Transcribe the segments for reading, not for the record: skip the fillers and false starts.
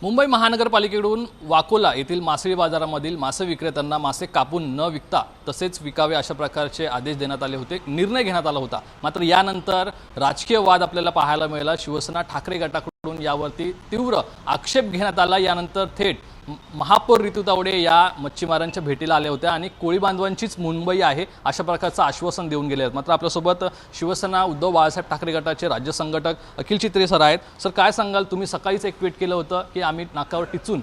मुंबई महानगरपालिकेकडून वाकोला येथील मासळी बाजारामधील मासे विक्रेत्यांना मासे कापून न विकता तसेच विकावे अशा प्रकारचे आदेश देण्यात आले होते, निर्णय घेण्यात आला होता। मात्र यानंतर राजकीय वाद आपल्याला पाहायला मिळाला। शिवसेना ठाकरे गटाकडून यावरती तीव्र आक्षेप घेण्यात आला। यानंतर थेट महापौर रितू तावडे या मच्छीमारांच्या भेटीला आले होते आणि कोळी बांधवांचीच मुंबई आहे अशा प्रकारचं आश्वासन देऊन गेले आहेत। मात्र आपल्यासोबत शिवसेना उद्धव बाळासाहेब ठाकरे गटाचे राज्य संघटक अखिल चित्रे सर आहेत। सर, काय सांगाल? तुम्ही सकाळीच एक ट्विट केलं होतं की आम्ही नाकावर टिचून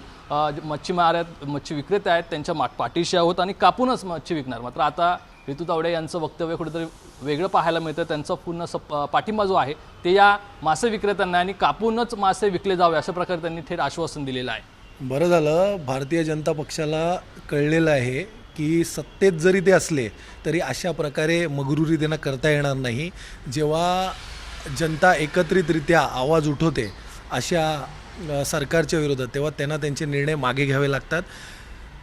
मच्छी विक्रेते आहेत त्यांच्या पाठीशी आहोत आणि कापूनच मच्छी विकणार। मात्र आता रितू तावडे यांचं वक्तव्य कुठेतरी वेगळं पाहायला मिळतं। त्यांचा पूर्ण पाठिंबा जो आहे ते या मासे विक्रेत्यांना आणि कापूनच मासे विकले जावे अशा प्रकारे त्यांनी थेट आश्वासन दिलेलं आहे। बरं झालं भारतीय जनता पक्षाला कळलेलं आहे की सत्तेत जरी ते असले तरी अशा प्रकारे मगरुरी त्यांना करता येणार नाही। जेव्हा जनता एकत्रितरित्या आवाज उठवते अशा सरकारच्या विरोधात तेव्हा त्यांना त्यांचे निर्णय मागे घ्यावे लागतात।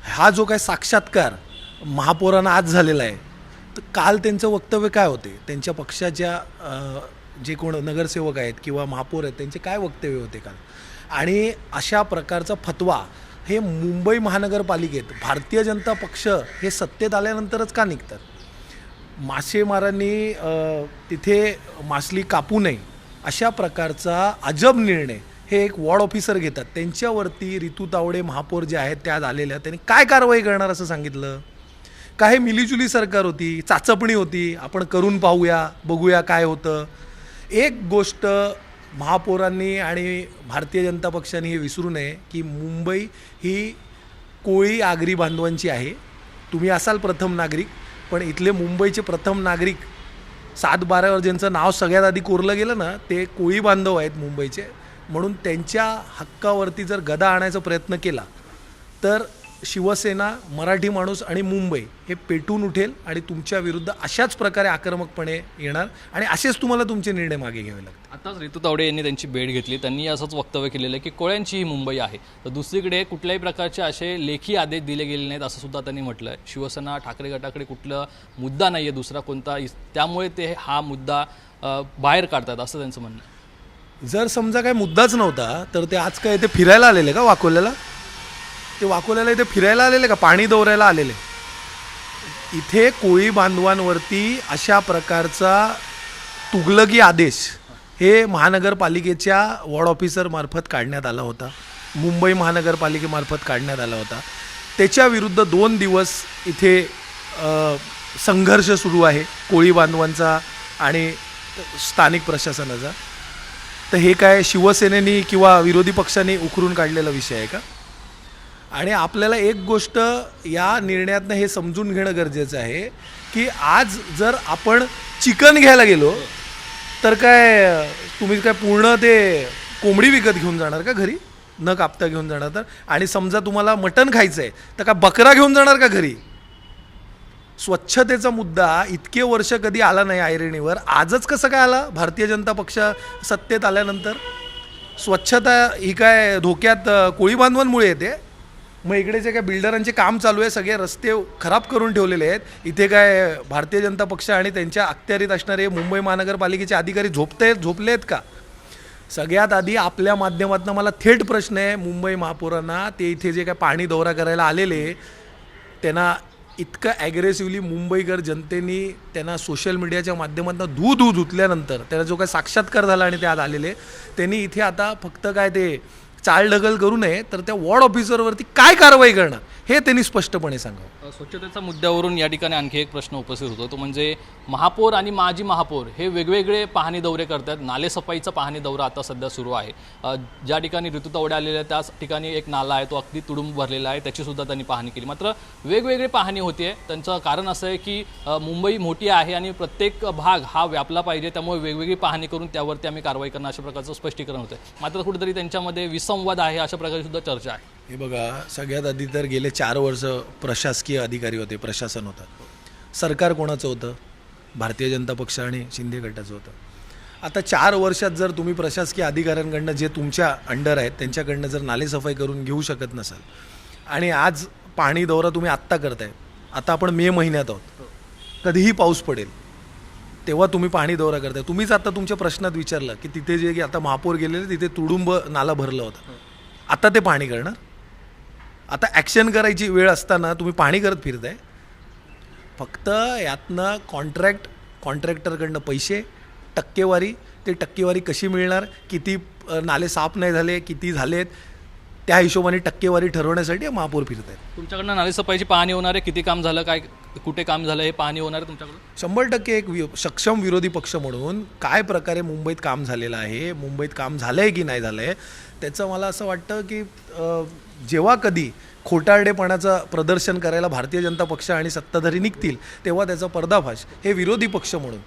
हा जो काय साक्षात्कार महापौरांना आज झालेला आहे, तर काल त्यांचं वक्तव्य काय होते, त्यांच्या पक्षाच्या जे कोण नगरसेवक आहेत किंवा महापौर आहेत त्यांचे काय वक्तव्य होते काल, आणि अशा प्रकारचा फतवा हे मुंबई महानगरपालिकेत भारतीय जनता पक्ष हे सत्तेत आल्यानंतरच का निघतात? मासेमारांनी तिथे मासली कापू नये अशा प्रकारचा अजब निर्णय हे एक वॉर्ड ऑफिसर घेतात। त्यांच्यावरती रितू तावडे महापौर जे आहेत त्या आलेल्या, त्यांनी काय कारवाई करणार असं सांगितलं? काय मिलीजुली सरकार होती, चाचपणी होती, आपण करून पाहूया बघूया काय होतं? एक गोष्ट महापौरांनी आणि भारतीय जनता पक्षाने हे विसरू नये की मुंबई ही कोळी आगरी बांधवांची आहे। तुम्ही असाल प्रथम नागरिक, पण इथले मुंबईचे प्रथम नागरिक 7-12वर ज्यांचं नाव सगळ्यात आधी कोरलं गेलं ना, ते कोळी बांधव आहेत मुंबईचे। म्हणून त्यांच्या हक्कावरती जर गदा आणायचा प्रयत्न केला तर शिवसेना, मराठी माणूस आणि मुंबई हे पेटून उठेल आणि तुमच्या विरुद्ध अशाच प्रकारे आक्रमकपणे येणार आणि असेच तुम्हाला तुमचे निर्णय मागे घ्यावे लागतात। आताच रितू तावडे यांनी त्यांची भेट घेतली, त्यांनी असंच वक्तव्य केलेलं आहे की कोळ्यांची ही मुंबई आहे। तर दुसरीकडे कुठल्याही प्रकारचे असे लेखी आदेश दिले गेले नाहीत असं सुद्धा त्यांनी म्हटलं आहे। शिवसेना ठाकरे गटाकडे कुठला मुद्दा नाही आहे दुसरा कोणता, त्यामुळे ते हा मुद्दा बाहेर काढतात असं त्यांचं म्हणणं आहे। जर समजा काही मुद्दाच नव्हता तर ते आज काय इथे फिरायला आलेले का? वाकोल्याला ते वाकोल्याला इथे फिरायला आलेले का? पाणी दौऱ्याला आलेले? इथे कोळी बांधवांवरती अशा प्रकारचा तुगलकी आदेश हे महानगरपालिकेच्या वॉर्ड ऑफिसर मार्फत काढण्यात आला होता, मुंबई महानगरपालिकेमार्फत काढण्यात आला होता। त्याच्या विरुद्ध 2 दिवस इथे संघर्ष सुरू आहे कोळी बांधवांचा आणि स्थानिक प्रशासनाचा। तर हे काय शिवसेनेनी किंवा विरोधी पक्षांनी उकरून काढलेला विषय आहे का? आणि आपल्याला एक गोष्ट या निर्णयातनं हे समजून घेणं गरजेचं आहे की आज जर आपण चिकन घ्यायला गेलो तर काय तुम्ही काय पूर्ण ते कोंबडी विकत घेऊन जाणार का घरी, न कापता घेऊन जाणार? तर आणि समजा तुम्हाला मटण खायचं आहे तर काय बकरा घेऊन जाणार का घरी? स्वच्छतेचा मुद्दा इतके वर्ष कधी आला नाही ऐरणीवर, आजच कसं काय आला भारतीय जनता पक्ष सत्तेत आल्यानंतर? स्वच्छता ही काय धोक्यात कोळी बांधवांमुळे येते? मग इकडे जे काय बिल्डरांचे काम चालू आहे, सगळे रस्ते खराब करून ठेवलेले आहेत, इथे काय भारतीय जनता पक्ष आणि त्यांच्या अखत्यारीत असणारे मुंबई महानगरपालिकेचे अधिकारी झोपले आहेत का? सगळ्यात आधी आपल्या माध्यमातून मला थेट प्रश्न आहे मुंबई महापौरांना, ते इथे जे काय पाणी दौरा करायला आलेले त्यांना इतकं ॲग्रेसिव्हली मुंबईकर जनतेने त्यांना सोशल मीडियाच्या माध्यमातून धुतल्यानंतर त्याला जो काय साक्षात्कार झाला आणि ते आज आलेले, त्यांनी इथे आता फक्त काय ते चालढकल करू नये तर त्या वॉर्ड ऑफिसरवरती काय कारवाई करणार हे त्यांनी स्पष्टपणे सांगावं। स्वच्छतेच्या मुद्द्यावरून या ठिकाणी आणखी एक प्रश्न उपस्थित होतो, तो म्हणजे महापौर आणि माजी महापौर हे वेगवेगळे पाहणी दौरे करतात। नालेसफाईचा पाहणी दौरा आता सध्या सुरू आहे। ज्या ठिकाणी रितू तावडे आलेले आहे त्याच ठिकाणी एक नाला आहे, तो अगदी तुडुंब भरलेला आहे, त्याची सुद्धा त्यांनी पाहणी केली। मात्र वेगवेगळी पाहणी होते, त्यांचं कारण असं आहे की मुंबई मोठी आहे आणि प्रत्येक भाग हा व्यापला पाहिजे, त्यामुळे वेगवेगळी पाहणी करून त्यावरती आम्ही कारवाई करणं अशा प्रकारचं स्पष्टीकरण होतं। मात्र कुठेतरी त्यांच्यामध्ये विसंवाद आहे अशा प्रकारे सुद्धा चर्चा आहे। हे बघा, सगळ्यात आधी तर गेले 4 वर्ष प्रशासकीय अधिकारी होते, प्रशासन होतं, सरकार कोणाचं होतं? भारतीय जनता पक्ष आणि शिंदे गटाचं होतं। आता 4 वर्षात जर तुम्ही प्रशासकीय अधिकाऱ्यांकडनं जे तुमच्या अंडर आहेत त्यांच्याकडनं जर नालेसफाई करून घेऊ शकत नसाल आणि आज पाणी दौरा तुम्ही आत्ता करताय, आता आपण मे महिन्यात आहोत, कधीही पाऊस पडेल तेव्हा तुम्ही पाणी दौरा करताय, तुम्हीच आता तुमच्या प्रश्नात विचारलं की तिथे जे आता महापौर गेलेले तिथे तुडुंब नाला भरला होता, आता ते पाहणी करणार? आता ॲक्शन करायची वेळ असताना तुम्ही पाहणी करत फिरताय? फक्त यातनं कॉन्ट्रॅक्टरकडनं पैसे, टक्केवारी, ते टक्केवारी कशी मिळणार, किती नाले साफ नाही झाले, किती झालेत, त्या हिशोबाने टक्केवारी ठरवण्यासाठी महापौर फिरत आहेत. तुमच्याकडनं नालेसफाईची पाहणी होणार आहे, किती काम झालं, काय कुठे काम झालं हे पाहणी होणार आहे तुमच्याकडून? 100% एक सक्षम विरोधी पक्ष म्हणून काय प्रकारे मुंबईत काम झालेलं आहे, मुंबईत काम झालं आहे की नाही झालं आहे, त्याचं मला असं वाटतं की जेव्हा कधी खोटारडेपणाचं प्रदर्शन करायला भारतीय जनता पक्ष आणि सत्ताधारी निघतील तेव्हा त्याचा पर्दाफाश हे विरोधी पक्ष म्हणून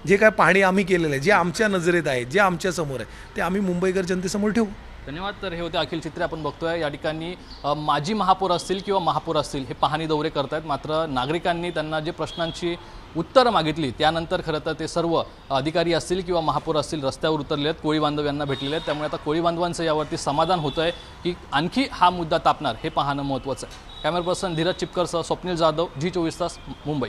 जे काय पाहणी आम्ही केलेलं आहे, जे आमच्या नजरेत आहे, जे आमच्या समोर आहे, ते आम्ही मुंबईकर जनतेसमोर ठेवू. धन्यवाद. तर हे होते अखिल चित्रे. आपण बघतोय या ठिकाणी माजी महापौर असतील किंवा महापौर असतील हे पाहणी दौरे करतायत. मात्र नागरिकांनी त्यांना जे प्रश्नांची उत्तरं मागितली त्यानंतर खरं तर ते सर्व अधिकारी असतील किंवा महापौर असतील रस्त्यावर उतरले आहेत, कोळी बांधव यांना भेटलेले आहेत. त्यामुळे आता कोळी बांधवांचं यावरती समाधान होतं आहे की आणखी हा मुद्दा तापणार हे पाहणं महत्त्वाचं आहे. कॅमेरा पर्सन धीरज चिपकरसह स्वप्नील जाधव, G24 तास, मुंबई.